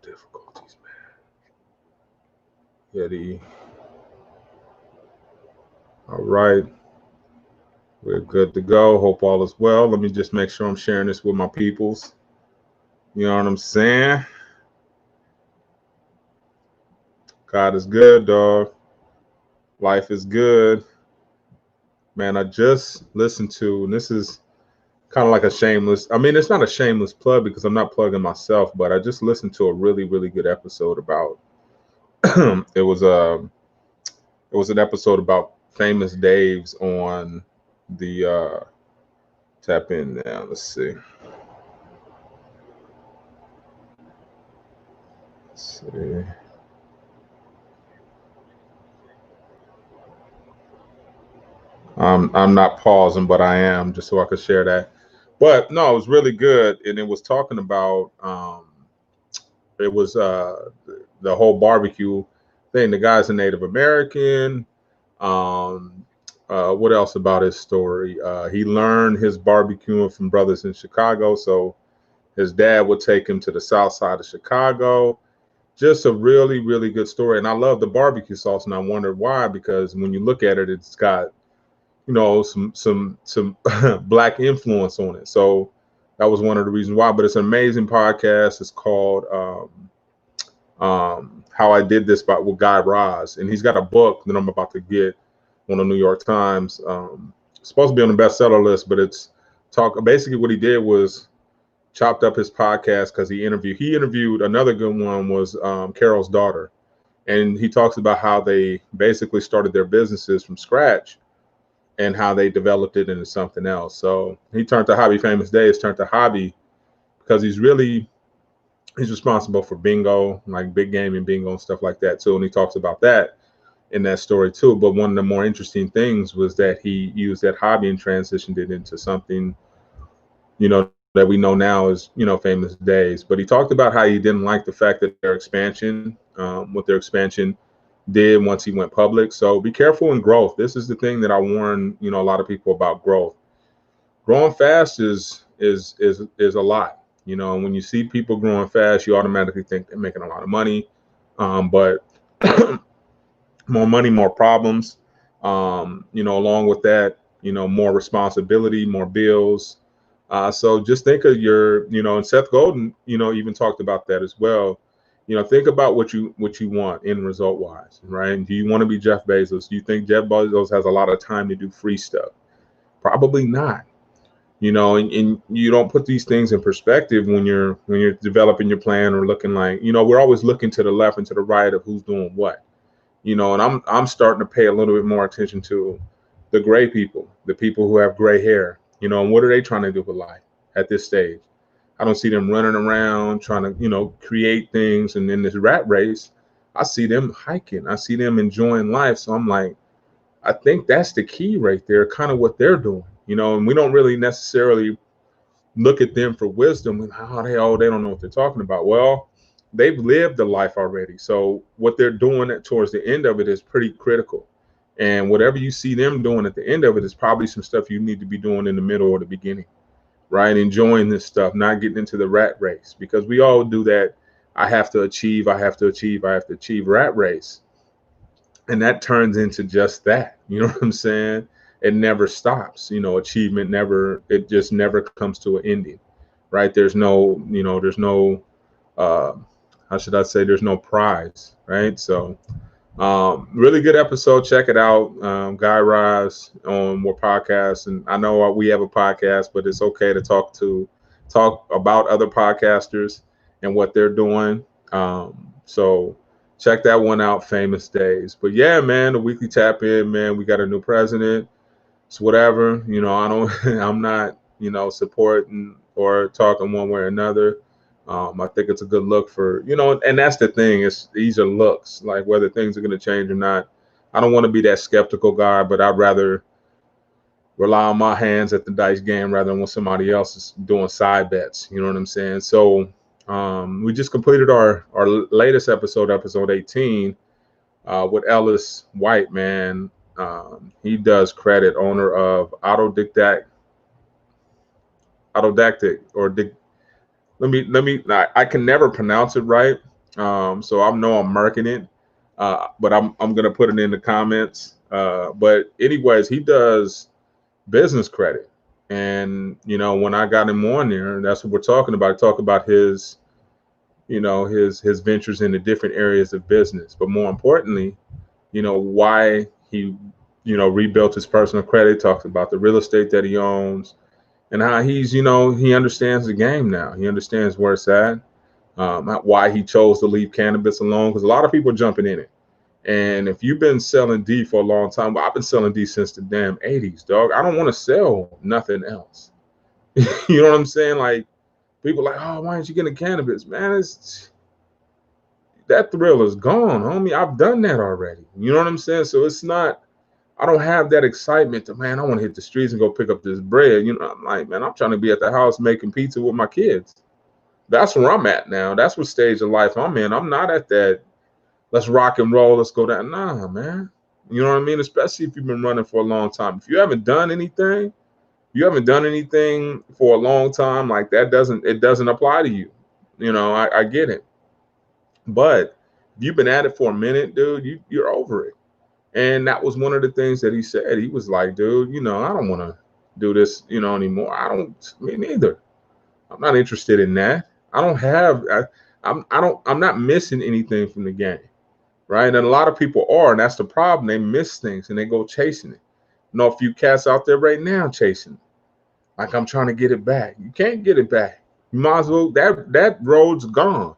difficulties, man. Yeti. All right. We're good to go. Hope all is well. Let me just make sure I'm sharing this with my peoples. You know what I'm saying? God is good, dog. Life is good. Man, I just listened to, and this is kind of like a shameless, I mean, it's not a shameless plug because I'm not plugging myself, but I just listened to a really, really good episode about, it was a, it was an episode about Famous Dave's on the, tap in now, let's see. Let's see. I'm not pausing, but I am just so I could share that. But no, it was really good, and it was talking about it was the whole barbecue thing. The guy's a Native American. Um, what else about his story? He learned his barbecuing from brothers in Chicago, so his dad would take him to the south side of Chicago. Just a really, really good story, and I love the barbecue sauce, and I wondered why because when you look at it, it's got some black influence on it. So that was one of the reasons why. But it's an amazing podcast. It's called How I Did This by with Guy Raz, and he's got a book that I'm about to get on the New York Times. It's supposed to be on the bestseller list, but it's talk. Basically, what he did was chopped up his podcast because he interviewed another good one was Carol's daughter, and he talks about how they basically started their businesses from scratch and how they developed it into something else. So he turned to hobby. Famous Days turned to hobby because he's responsible for bingo, like big game and bingo and stuff like that too. And he talks about that in that story too. But one of the more interesting things was that he used that hobby and transitioned it into something, that we know now is, Famous Days. But he talked about how he didn't like the fact that what their expansion did once he went public. So be careful in growth. This is the thing that I warn, a lot of people about growth. Growing fast is a lot. And when you see people growing fast, you automatically think they're making a lot of money. But more money, more problems. Along with that, more responsibility, more bills. So just think of and Seth Godin, even talked about that as well. Think about what you want in result wise, right? Do you want to be Jeff Bezos? Do you think Jeff Bezos has a lot of time to do free stuff? Probably not. And you don't put these things in perspective when you're developing your plan or looking like, we're always looking to the left and to the right of who's doing what. And I'm starting to pay a little bit more attention to the gray people, the people who have gray hair, and what are they trying to do with life at this stage? I don't see them running around trying to, create things. And in this rat race, I see them hiking. I see them enjoying life. So I'm like, I think that's the key right there, kind of what they're doing, and we don't really necessarily look at them for wisdom and how they don't know what they're talking about. Well, they've lived the life already. So what they're doing towards the end of it is pretty critical. And whatever you see them doing at the end of it is probably some stuff you need to be doing in the middle or the beginning, right? Enjoying this stuff, not getting into the rat race, because we all do that. I have to achieve, I have to achieve, I have to achieve rat race. And that turns into just that. You know what I'm saying? It never stops. Achievement it just never comes to an ending, right? There's no, uh, how should I say, there's no prize, right? So, really good episode. Check it out. Guy Raz on more podcasts. And I know we have a podcast, but it's okay to talk about other podcasters and what they're doing. So check that one out, Famous Days. But yeah, man, the weekly tap in, man, we got a new president. It's whatever, I don't, I'm not, supporting or talking one way or another. I think it's a good look for, and that's the thing. These are looks, like whether things are going to change or not. I don't want to be that skeptical guy, but I'd rather rely on my hands at the dice game rather than when somebody else is doing side bets. You know what I'm saying? So we just completed our latest episode 18, with Ellis White, man. He does credit, owner of Autodactic or let me I can never pronounce it right, So I know I'm marking it, but I'm gonna put it in the comments. But anyways, he does business credit, and when I got him on there, that's what we're talking about. Talk about his his ventures in the different areas of business, but more importantly, why he rebuilt his personal credit. Talks about the real estate that he owns and how he's he understands the game now. He understands where it's at. Why he chose to leave cannabis alone, because a lot of people are jumping in it. And if you've been selling D for a long time, well, I've been selling D since the damn 80s, dog. I don't want to sell nothing else. You know what I'm saying? Like, people are like, oh, why aren't you getting cannabis? Man, that thrill is gone, homie. I've done that already. You know what I'm saying? So it's not, I don't have that excitement to, man, I want to hit the streets and go pick up this bread. I'm like, man, I'm trying to be at the house making pizza with my kids. That's where I'm at now. That's what stage of life I'm in. I'm not at that, let's rock and roll, let's go down. Nah, man. You know what I mean? Especially if you've been running for a long time. If you haven't done anything for a long time, like it doesn't apply to you. I get it. But if you've been at it for a minute, dude, you're over it. And that was one of the things that he said. He was like, dude, I don't want to do this, anymore. Me neither. I'm not interested in that. I don't have, I'm not missing anything from the game. Right. And a lot of people are, and that's the problem. They miss things and they go chasing it. I know a few cats out there right now chasing it. Like, I'm trying to get it back. You can't get it back. You might as well, that road's gone.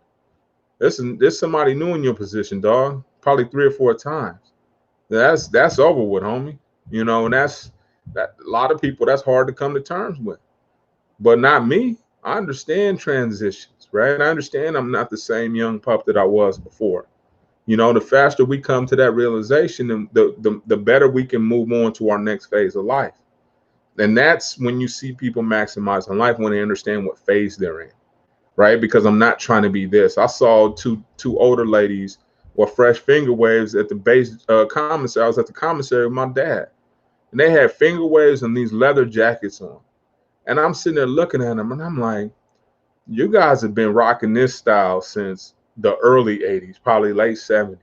There's somebody new in your position, dog. Probably 3 or 4 times. That's over with, homie. And that a lot of people, that's hard to come to terms with. But not me. I understand transitions, right? I understand I'm not the same young pup that I was before. The faster we come to that realization, the better we can move on to our next phase of life. And that's when you see people maximizing life, when they understand what phase they're in, right? Because I'm not trying to be this. I saw two older ladies with fresh finger waves at the base commissary. I was at the commissary with my dad, and they had finger waves and these leather jackets on. And I'm sitting there looking at them, and I'm like, you guys have been rocking this style since the early 80s, probably late 70s.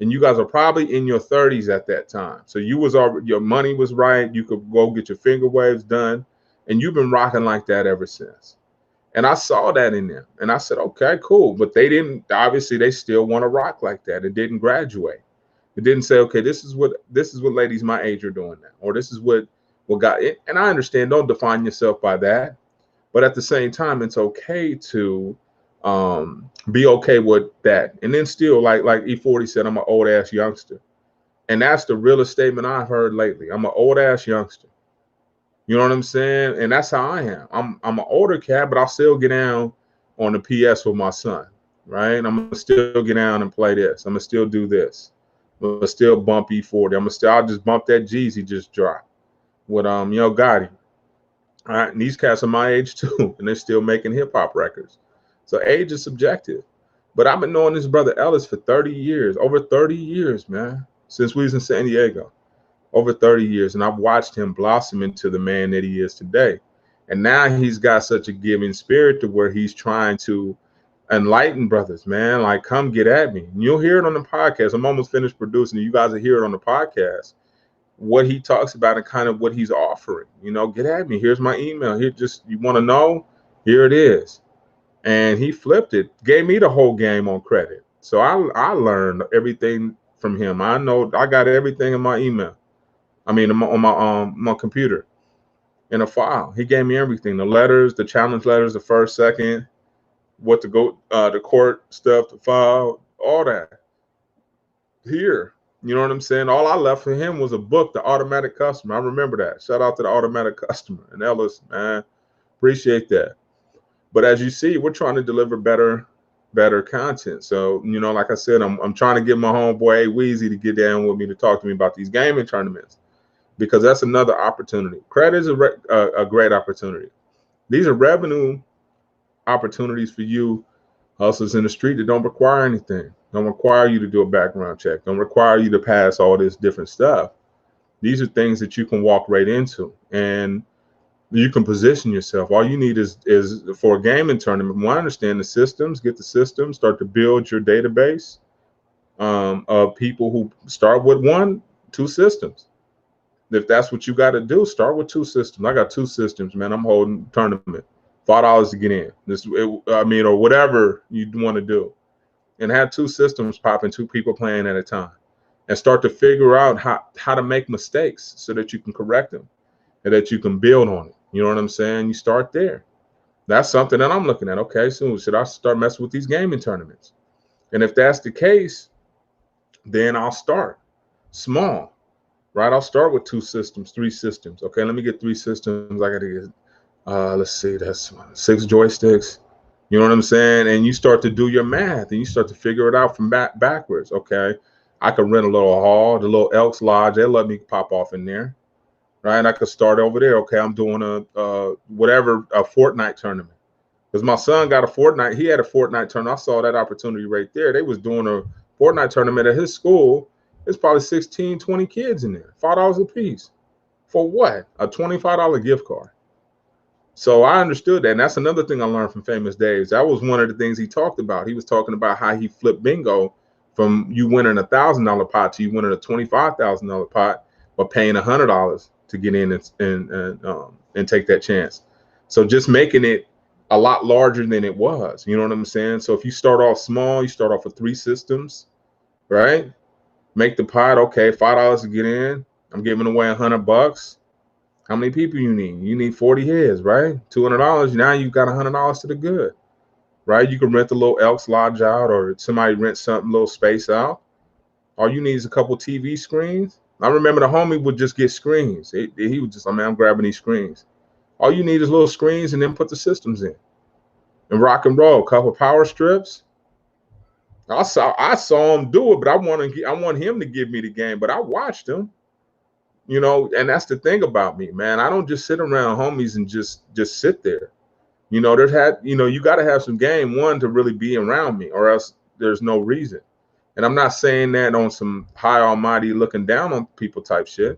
And you guys are probably in your 30s at that time. So your money was right. You could go get your finger waves done. And you've been rocking like that ever since. And I saw that in them. And I said, okay, cool. But obviously they still want to rock like that. It didn't graduate. It didn't say, okay, this is what ladies my age are doing now. Or this is what got it. And I understand, don't define yourself by that. But at the same time, it's okay to be okay with that. And then still, like E40 said, I'm an old ass youngster. And that's the realest statement I've heard lately. I'm an old ass youngster. You know what I'm saying? And that's how I am. I'm an older cat, but I'll still get down on the PS with my son, right? And I'm gonna still get down and play this. I'm gonna still do this. I'm gonna still bump E40. I'll just bump that Jeezy just dropped with Yo Gotti. All right, and these cats are my age too, and they're still making hip hop records. So age is subjective. But I've been knowing this brother Ellis for 30 years, over 30 years, man, since we was in San Diego, over 30 years. And I've watched him blossom into the man that he is today. And now he's got such a giving spirit to where he's trying to enlighten brothers, man. Like, come get at me. And you'll hear it on the podcast. I'm almost finished producing it. You guys will hear it on the podcast, what he talks about and kind of what he's offering. Get at me. Here's my email. Here, you want to know? Here it is. And he flipped it, gave me the whole game on credit. So I learned everything from him. I know I got everything in my email. I mean, on my computer in a file. He gave me everything: the letters, the challenge letters, the first, second, what to go, the court stuff, the file, all that. Here, you know what I'm saying? All I left for him was a book, The Automatic Customer. I remember that. Shout out to the Automatic Customer and Ellis, man. Appreciate that. But as you see, we're trying to deliver better content. So, like I said, I'm trying to get my homeboy Weezy to get down with me to talk to me about these gaming tournaments, because that's another opportunity. Credit is a great opportunity. These are revenue opportunities for you hustlers in the street that don't require anything. Don't require you to do a background check. Don't require you to pass all this different stuff. These are things that you can walk right into. And You can position yourself. All you need is for a gaming tournament. Well, I understand the systems, get the systems, start to build your database of people who start with 1, 2 systems. If that's what you got to do, start with 2 systems. I got 2 systems, man. I'm holding tournament, $5 to get in. Or whatever you want to do, and have 2 systems popping, 2 people playing at a time, and start to figure out how to make mistakes so that you can correct them and that you can build on it. You know what I'm saying? You start there. That's something that I'm looking at. Okay, so should I start messing with these gaming tournaments? And if that's the case, then I'll start small, right? I'll start with 2 systems, 3 systems. Okay, let me get 3 systems. I got to get, let's see, that's 6 joysticks. You know what I'm saying? And you start to do your math and you start to figure it out from backwards. Okay, I could rent a little hall, the little Elks Lodge. They let me pop off in there, right? I could start over there. Okay, I'm doing a Fortnite tournament. Because my son got a Fortnite. He had a Fortnite tournament. I saw that opportunity right there. They was doing a Fortnite tournament at his school. There's probably 16, 20 kids in there. $5 a piece. For what? A $25 gift card. So I understood that. And that's another thing I learned from Famous Dave's. That was one of the things he talked about. He was talking about how he flipped bingo from you winning a $1,000 pot to you winning a $25,000 pot, but paying $100 to get in and take that chance. So just making it a lot larger than it was. You know what I'm saying? So if you start off small, you start off with 3 systems, right? Make the pot, okay, $5 to get in. I'm giving away $100. How many people you need? You need 40 heads, right? $200. Now you've got $100 to the good, right? You can rent the little Elks Lodge out, or somebody rent something, little space out. All you need is a couple TV screens. I remember the homie would just get screens. He would just, I'm grabbing these screens. All you need is little screens and then put the systems in and rock and roll. Couple power strips. I saw him do it, but I want him to give me the game, but I watched him. You know, and that's the thing about me, man. I don't just sit around homies and just sit there. You know, you got to have some game, one, to really be around me, or else there's no reason. And I'm not saying that on some high almighty looking down on people type shit.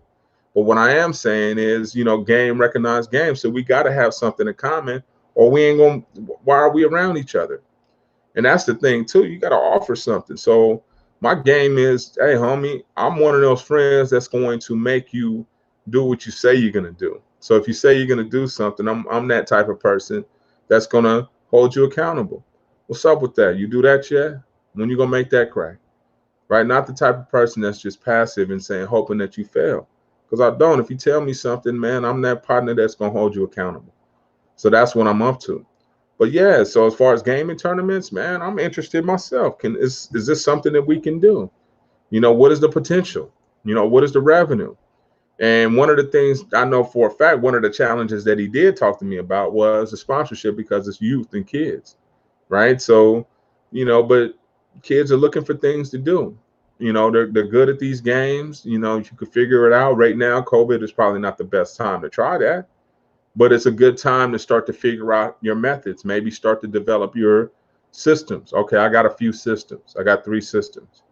But what I am saying is, you know, game recognize game. So we got to have something in common, or we ain't going to, why are we around each other? And that's the thing too. You got to offer something. So my game is, hey, homie, I'm one of those friends that's going to make you do what you say you're going to do. So if you say you're going to do something, I'm that type of person that's going to hold you accountable. What's up with that? You do that yet? When you going to make that crack? Right? Not the type of person that's just passive and saying, hoping that you fail. Because I don't. If you tell me something, man, I'm that partner that's going to hold you accountable. So that's what I'm up to. But yeah, so as far as gaming tournaments, man, I'm interested myself. Is this something that we can do? You know, what is the potential? You know, what is the revenue? And one of the things I know for a fact, one of the challenges that he did talk to me about was the sponsorship, because it's youth and kids, right? So, you know, but kids are looking for things to do. You know, they're good at these games. You know, you could figure it out. Right now, COVID is probably not the best time to try that. But it's a good time to start to figure out your methods. Maybe start to develop your systems. Okay, I got a few systems. I got 3 systems.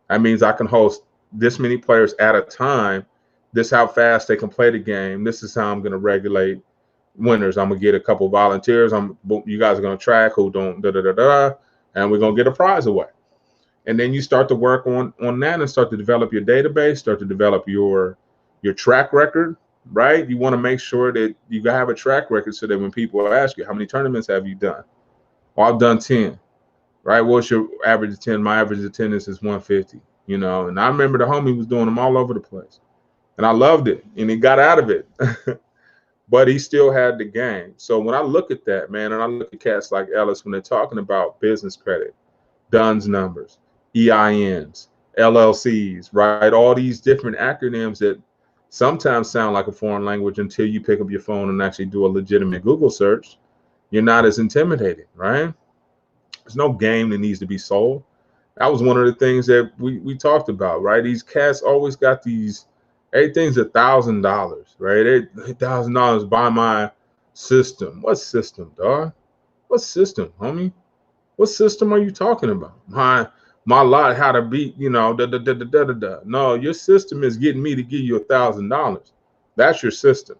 That means I can host this many players at a time. This is how fast they can play the game. This is how I'm going to regulate winners. I'm going to get a couple volunteers. You guys are going to track who don't and we're going to get a prize away. And then you start to work on that and start to develop your database, start to develop your track record. Right? You want to make sure that you have a track record so that when people ask you, how many tournaments have you done? Well, I've done 10. Right? What's your average of 10? My average attendance is 150. You know, and I remember the homie was doing them all over the place. And I loved it. And he got out of it. But he still had the game. So when I look at that, man, and I look at cats like Ellis when they're talking about business credit, DUNS numbers, EINs, LLCs, right? All these different acronyms that sometimes sound like a foreign language until you pick up your phone and actually do a legitimate Google search. You're not as intimidated, right? There's no game that needs to be sold. That was one of the things that we talked about, right? These cats always got these, everything's $1,000, right? $1,000 buy my system. What system, dog? What system, homie? What system are you talking about? My lot, how to beat, you know, No, your system is getting me to give you $1,000. That's your system.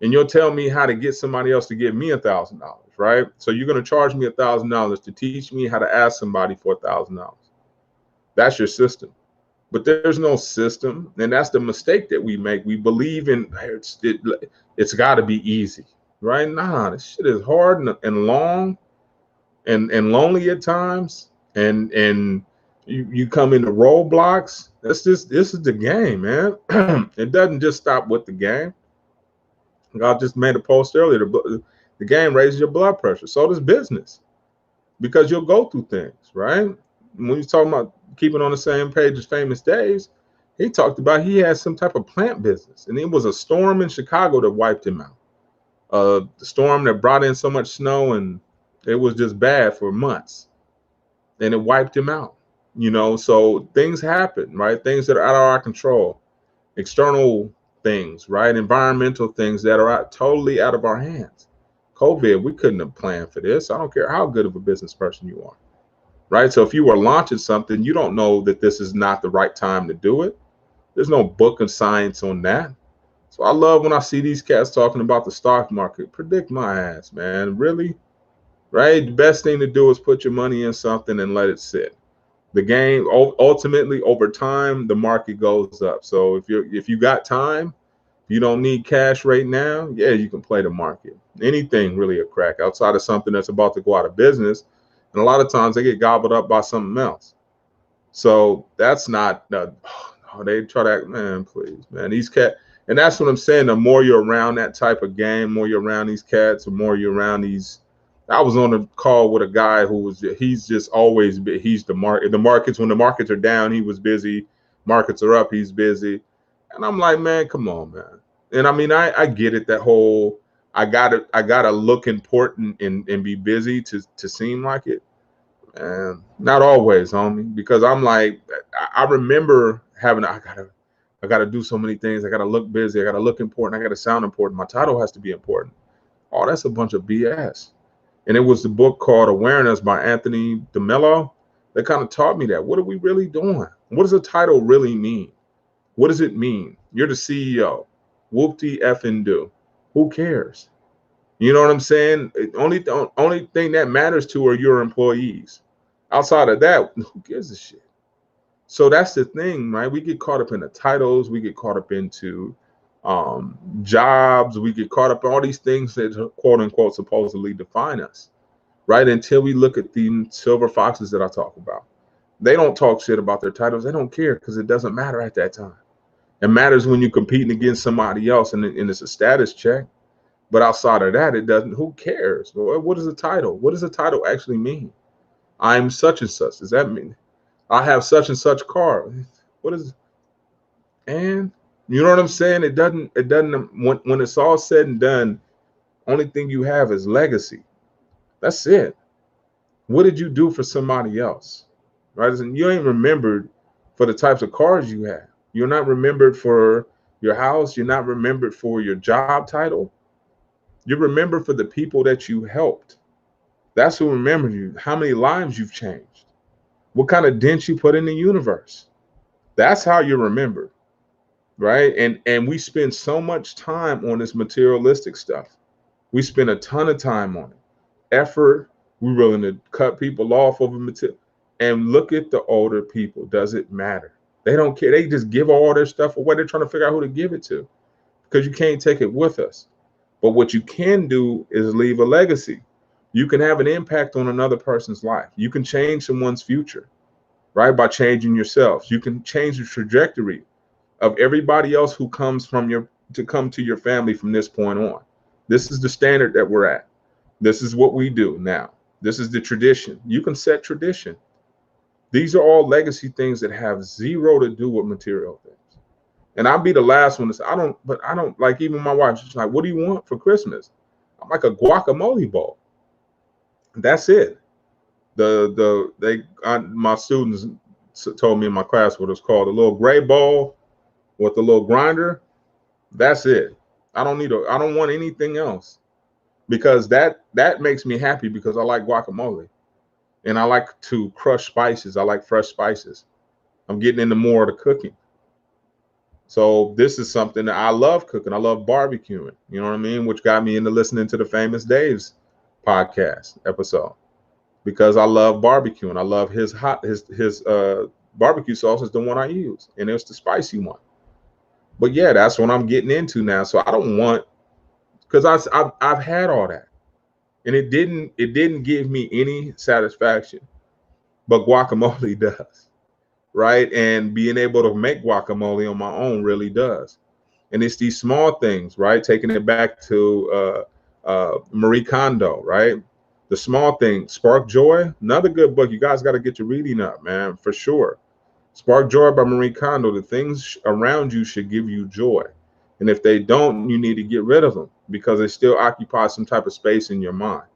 and you'll tell me how to get somebody else to give me $1,000, right? So you're going to charge me $1,000 to teach me how to ask somebody for $1,000. That's your system. But there's no system, and that's the mistake that we make. We believe in it's got to be easy, right? Nah, this shit is hard and long and lonely at times, and you come into roadblocks. This is the game, man. It doesn't just stop with the game. God just made a post earlier. The game raises your blood pressure. So does business, because you'll go through things, right? When he's talking about keeping on the same page as Famous Days, he talked about he had some type of plant business, and it was a storm in Chicago that wiped him out. The storm that brought in so much snow, and it was just bad for months, and it wiped him out. So things happen, right? Things that are out of our control, external things, right? Environmental things that are totally out of our hands. COVID, we couldn't have planned for this. I don't care how good of a business person you are, right? So if you were launching something, you don't know that this is not the right time to do it. There's no book of science on that. So I love when I see these cats talking about the stock market. Predict my ass, man. Really? Right? The best thing to do is put your money in something and let it sit. The game, ultimately, over time, the market goes up. So if you got time, you don't need cash right now, yeah, you can play the market. Anything really a crack outside of something that's about to go out of business. And a lot of times they get gobbled up by something else. So that's not, they try to, man, please, man, these cats. And that's what I'm saying. The more you're around that type of game, more you're around these cats, the more you're around these. I was on a call with a guy he's just always, he's the market. The markets, when the markets are down, he was busy. Markets are up, he's busy. And I'm like, man, come on, man. And I mean, I get it, that whole, I gotta look important and be busy to seem like it. And not always, homie, because I'm like, I remember having, I gotta do so many things. I gotta look busy. I gotta look important. I gotta sound important. My title has to be important. Oh, that's a bunch of BS. And it was the book called Awareness by Anthony DeMello that kind of taught me that. What are we really doing? What does a title really mean? What does it mean? You're the CEO. Whoop-de effing do. Who cares? You know what I'm saying? Only thing that matters to are your employees. Outside of that, who gives a shit? So that's the thing, right? We get caught up in the titles. We get caught up into jobs. We get caught up in all these things that quote unquote supposedly define us, right? Until we look at the silver foxes that I talk about. They don't talk shit about their titles. They don't care because it doesn't matter at that time. It matters when you're competing against somebody else and it's a status check. But outside of that, it doesn't. Who cares? What is a title? What does a title actually mean? I'm such and such. Does that mean I have such and such car? What is, and you know what I'm saying? It doesn't, when it's all said and done, only thing you have is legacy. That's it. What did you do for somebody else? Right? And you ain't remembered for the types of cars you have. You're not remembered for your house. You're not remembered for your job title. You're remembered for the people that you helped. That's who remembers you. How many lives you've changed. What kind of dent you put in the universe. That's how you're remembered. Right? And we spend so much time on this materialistic stuff. We spend a ton of time on it. Effort. We're willing to cut people off over material. And look at the older people. Does it matter? They don't care. They just give all their stuff away. They're trying to figure out who to give it to because you can't take it with us. But what you can do is leave a legacy. You can have an impact on another person's life. You can change someone's future, right? By changing yourself. You can change the trajectory of everybody else who comes to come to your family from this point on. This is the standard that we're at. This is what we do now. This is the tradition. You can set tradition. These are all legacy things that have zero to do with material things. And I'll be the last one to say, I don't like, even my wife, she's like, what do you want for Christmas? I'm like, a guacamole bowl. That's it. My students told me in my class what it's called, a little gray bowl with a little grinder. That's it. I don't want anything else, because that makes me happy, because I like guacamole and I like to crush spices. I like fresh spices. I'm getting into more of the cooking. So this is something that I love cooking. I love barbecuing, you know what I mean? Which got me into listening to the Famous Dave's podcast episode because I love barbecuing. I love his barbecue sauce is the one I use, and it's the spicy one. But yeah, that's what I'm getting into now. So I don't want because I've had all that, and it didn't give me any satisfaction, but guacamole does, right? And being able to make guacamole on my own really does. And it's these small things, right? Taking it back to Marie Kondo, right? The small things, Spark Joy, another good book. You guys got to get your reading up, man, for sure. Spark Joy by Marie Kondo. The things around you should give you joy. And if they don't, you need to get rid of them because they still occupy some type of space in your mind.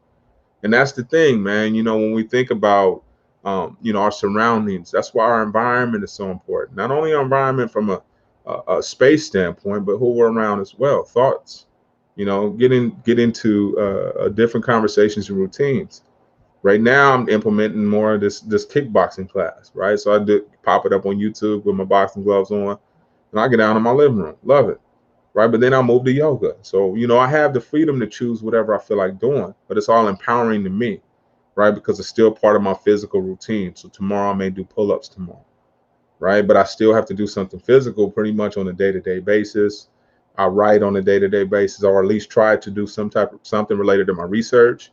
And that's the thing, man. You know, when we think about, our surroundings, that's why our environment is so important. Not only our environment from a space standpoint, but who we're around as well. Thoughts, get into different conversations and routines. Right now, I'm implementing more of this kickboxing class, right? So I did pop it up on YouTube with my boxing gloves on, and I get down in my living room, love it, right? But then I move to yoga. So I have the freedom to choose whatever I feel like doing, but it's all empowering to me, right? Because it's still part of my physical routine. So tomorrow I may do pull-ups tomorrow, right? But I still have to do something physical pretty much on a day-to-day basis. I write on a day-to-day basis, or at least try to do something related to my research.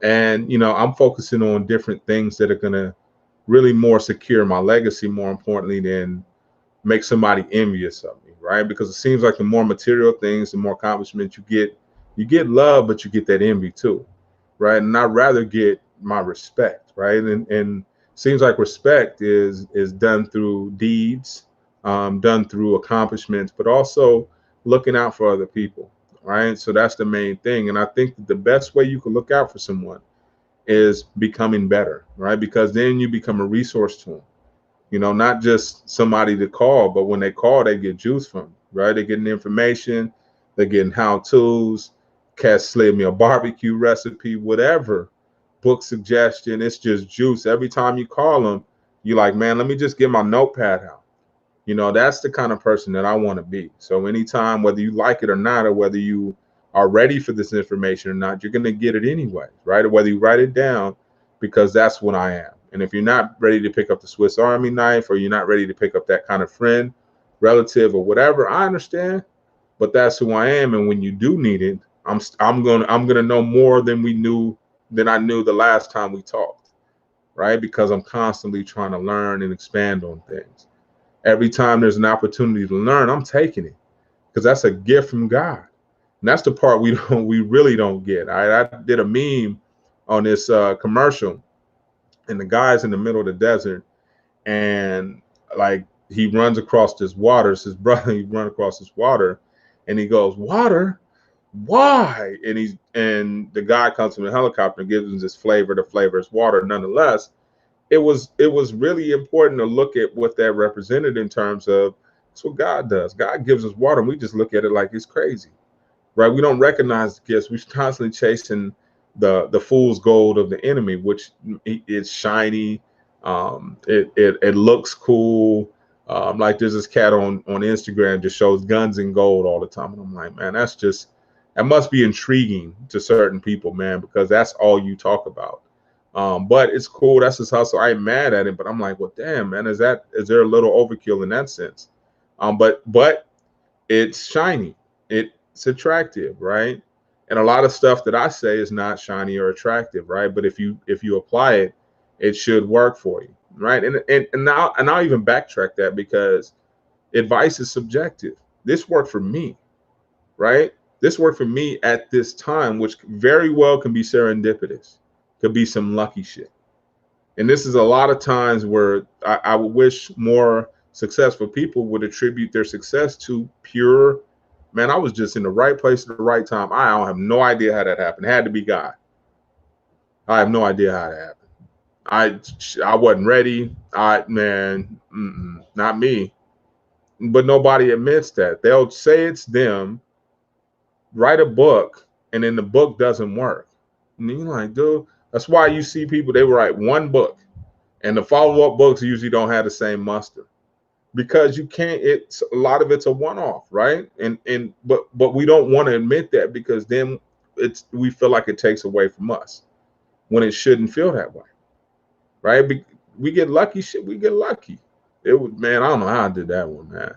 And I'm focusing on different things that are going to really more secure my legacy, more importantly, than make somebody envious of me, right? Because it seems like the more material things, the more accomplishments you get love, but you get that envy too, right? And I'd rather get my respect, right? And seems like respect is done through deeds, done through accomplishments, but also looking out for other people, right? So that's the main thing. And I think that the best way you can look out for someone is becoming better, right? Because then you become a resource to them. Not just somebody to call, but when they call, they get juice from, right? They're getting information, they're getting how-tos, Cat slid me a barbecue recipe, whatever, book suggestion. It's just juice. Every time you call them, you're like, man, let me just get my notepad out. That's the kind of person that I want to be. So anytime, whether you like it or not, or whether you are ready for this information or not, you're going to get it anyway, right? Or whether you write it down, because that's what I am. And if you're not ready to pick up the Swiss Army knife, or you're not ready to pick up that kind of friend, relative, or whatever, I understand, but that's who I am. And when you do need it, I'm gonna know more than I knew the last time we talked, right? Because I'm constantly trying to learn and expand on things. Every time there's an opportunity to learn, I'm taking it because that's a gift from God. And that's the part we really don't get. I did a meme on this commercial, and the guy's in the middle of the desert, and like he runs across this water. It's his brother. He run across this water, and he goes, "Water? Why?" And the guy comes from the helicopter and gives him this flavor. The flavor is water. Nonetheless, it was really important to look at what that represented in terms of that's what God does. God gives us water, and we just look at it like it's crazy, right? We don't recognize the gifts. We're constantly chasing the fool's gold of the enemy, which is shiny. It looks cool. Like there's this cat on Instagram just shows guns and gold all the time, and I'm like, man, that must be intriguing to certain people, man, because that's all you talk about. But it's cool. That's his hustle. I ain't mad at it, but I'm like, well, damn, man, is there a little overkill in that sense? But it's shiny. It's attractive, right? And a lot of stuff that I say is not shiny or attractive, right? But if you apply it, it should work for you, right? And I'll even backtrack that because advice is subjective. This worked for me, right? This worked for me at this time, which very well can be serendipitous, could be some lucky shit. And this is a lot of times where I would wish more successful people would attribute their success to pure, man, I was just in the right place at the right time. I don't have no idea how that happened. It had to be God. I have no idea how that happened. I wasn't ready. Not me. But nobody admits that. They'll say it's them, write a book, and then the book doesn't work. And you're like, dude, that's why you see people, they write one book, and the follow-up books usually don't have the same muster. because you can't. It's a lot of it's a one-off, right? But we don't want to admit that because then we feel like it takes away from us when it shouldn't feel that way, right? We get lucky, shit. We get lucky. It was, man. I don't know how I did that one, man.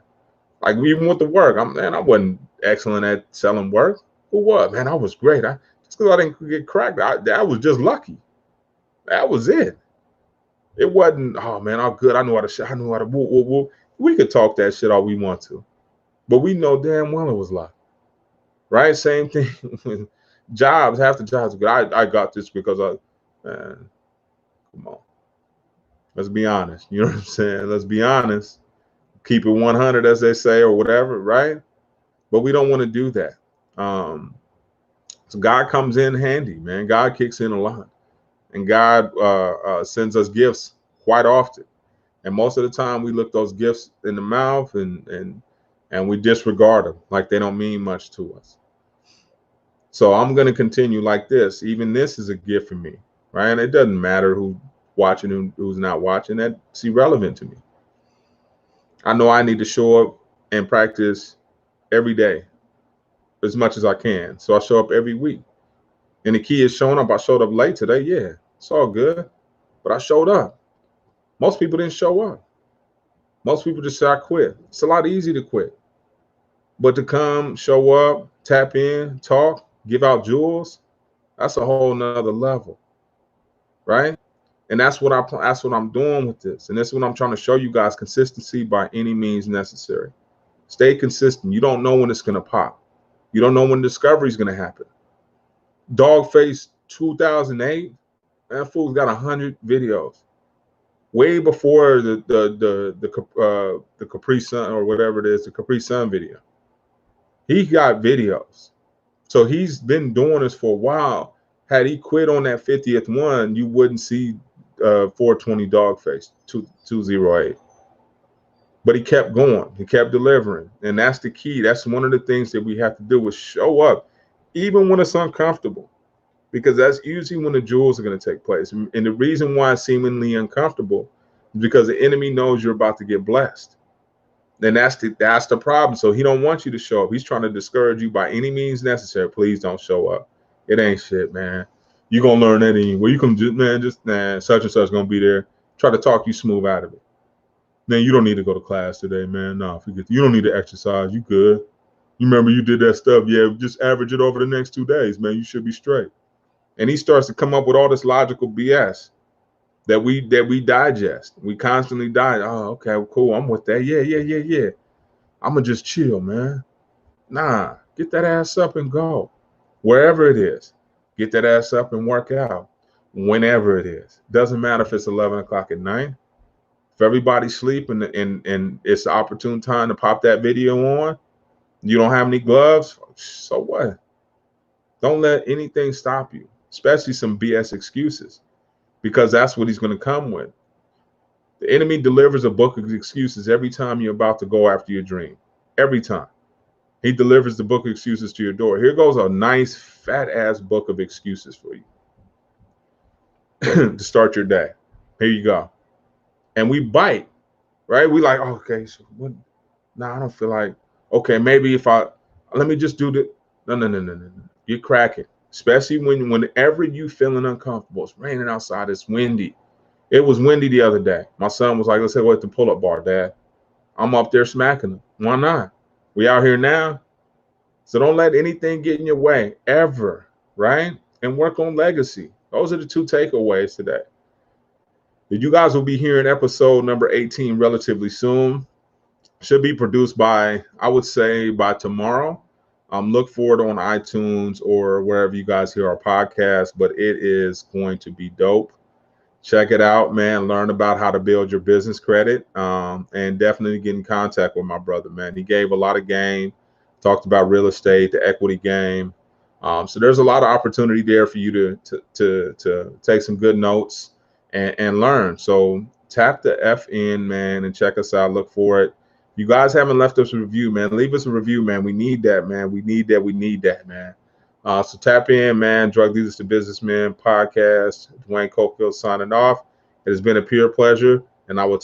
Like even with the work, I wasn't excellent at selling work. Who was, man? I was great. Just because I didn't get cracked, I was just lucky. That was it. It wasn't, oh man, I'm good. I knew how to. I knew how to. Woo, woo, woo. We could talk that shit all we want to, but we know damn well it was luck, right? Same thing with jobs. Half the jobs, I got this because man, come on. Let's be honest. You know what I'm saying? Let's be honest. Keep it 100, as they say, or whatever, right? But we don't want to do that. So God comes in handy, man. God kicks in a lot, and God sends us gifts quite often. And most of the time, we look those gifts in the mouth and we disregard them like they don't mean much to us. So I'm going to continue like this. Even this is a gift for me, right? And it doesn't matter who's watching and who's not watching. That's irrelevant to me. I know I need to show up and practice every day as much as I can. So I show up every week. And the key is showing up. I showed up late today. Yeah, it's all good. But I showed up. Most people didn't show up. Most people just say I quit. It's a lot easier to quit. But to come, show up, tap in, talk, give out jewels, that's a whole nother level. Right? And that's what I'm doing with this. And this is what I'm trying to show you guys: consistency by any means necessary. Stay consistent. You don't know when it's gonna pop. You don't know when discovery is gonna happen. Dogface 2008, that fool's got 100 videos. Way before the Capri Sun or whatever it is, the Capri Sun video. He got videos. So he's been doing this for a while. Had he quit on that 50th one, you wouldn't see 420 Dogface 208. But he kept going. He kept delivering. And that's the key. That's one of the things that we have to do, is show up, even when it's uncomfortable. Because that's usually when the jewels are going to take place. And the reason why it's seemingly uncomfortable is because the enemy knows you're about to get blessed. Then that's the problem. So he don't want you to show up. He's trying to discourage you by any means necessary. Please don't show up. It ain't shit, man. You're going to learn that anyway. You can just, such and such going to be there. Try to talk you smooth out of it. Man, you don't need to go to class today, man. No, forget. You don't need to exercise. You good. You remember you did that stuff. Yeah, just average it over the next 2 days, man. You should be straight. And he starts to come up with all this logical BS that we digest. We constantly die. Oh, okay, cool. I'm with that. Yeah. I'm going to just chill, man. Nah, get that ass up and go. Wherever it is, get that ass up and work out. Whenever it is. Doesn't matter if it's 11 o'clock at night. If everybody's sleeping and it's the opportune time to pop that video on, you don't have any gloves, so what? Don't let anything stop you, especially some BS excuses, because that's what he's going to come with. The enemy delivers a book of excuses every time you're about to go after your dream. Every time. He delivers the book of excuses to your door. Here goes a nice fat ass book of excuses for you to start your day. Here you go. And we bite, right? We like, okay, so what? Nah, I don't feel like, okay, maybe let me just do the, no. You're cracking, especially whenever you feeling uncomfortable. It's raining outside, it's windy. It was windy the other day. My son was like, let's go at the pull-up bar, Dad. I'm up there smacking them. Why not? We out here now. So don't let anything get in your way, ever, right? And work on legacy. Those are the 2 takeaways today. You guys will be hearing episode number 18 relatively soon. Should be produced by, I would say, by tomorrow. Look for it on iTunes or wherever you guys hear our podcast, but it is going to be dope. Check it out, man. Learn about how to build your business credit, and definitely get in contact with my brother, man. He gave a lot of game, talked about real estate, the equity game. So there's a lot of opportunity there for you to take some good notes and learn. So tap the F in, man, and check us out. Look for it. You guys haven't left us a review, man. Leave us a review, man. We need that, man. We need that, man. So tap in, man. Drug Leaders to Businessmen podcast. Dwayne Cofield signing off. It has been a pure pleasure, and I will